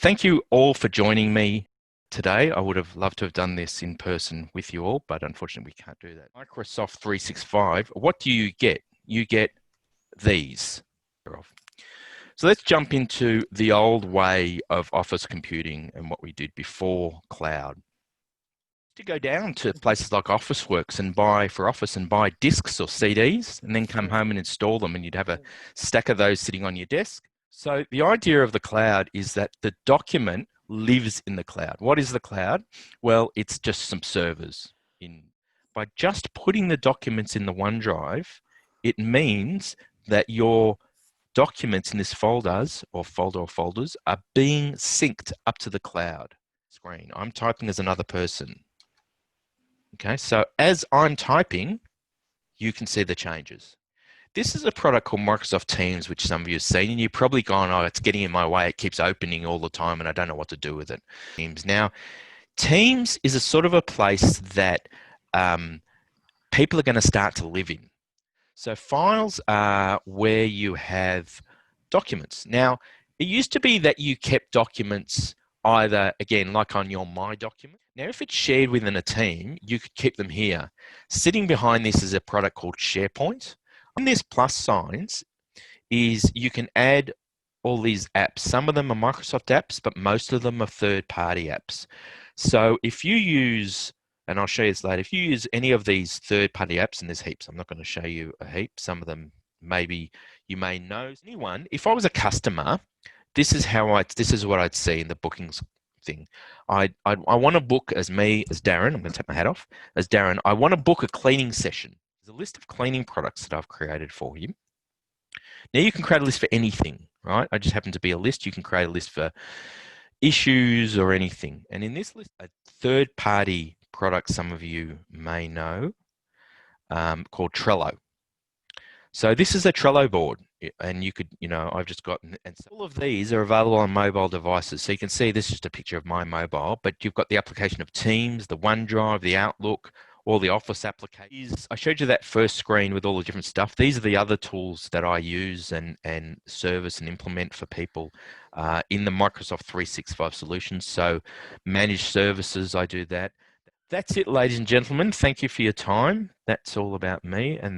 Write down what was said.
thank you all for joining me today. I would have loved to have done this in person with you all, but unfortunately we can't do that. Microsoft 365, what do you get? You get these. So let's jump into the old way of office computing and what we did before cloud. To go down to places like Officeworks and buy discs or CDs and then come home and install them, and you'd have a stack of those sitting on your desk. So the idea of the cloud is that the document lives in the cloud. What is the cloud? Well, it's just some servers. By just putting the documents in the OneDrive, it means that your documents in this folders are being synced up to the cloud screen. I'm typing as another person. Okay, so as I'm typing, you can see the changes. This is a product called Microsoft Teams, which some of you have seen, and you've probably gone, oh, it's getting in my way. It keeps opening all the time, and I don't know what to do with it. Now, Teams is a sort of a place that people are going to start to live in. So files are where you have documents. Now, it used to be that you kept documents either, again, like on your My Document. Now, if it's shared within a team, you could keep them here. Sitting behind this is a product called SharePoint. On this plus signs is you can add all these apps. Some of them are Microsoft apps, but most of them are third-party apps. So if you use, and I'll show you this later, if you use any of these third-party apps, and there's heaps, I'm not going to show you a heap. Some of them maybe you may know. Anyone, if I was a customer, this is what I'd see in the bookings thing. I want to book as Darren, I'm going to take my hat off, as Darren, I want to book a cleaning session. There's a list of cleaning products that I've created for you. Now you can create a list for anything, right? I just happen to be a list. You can create a list for issues or anything. And in this list, a third-party product some of you may know called Trello. So this is a Trello board, and you could, I've just got, and all of these are available on mobile devices. So you can see this is just a picture of my mobile, but you've got the application of Teams, the OneDrive, the Outlook, all the Office applications. I showed you that first screen with all the different stuff. These are the other tools that I use and service and implement for people in the Microsoft 365 solutions. So managed services, I do that. That's it, ladies and gentlemen. Thank you for your time. That's all about me. And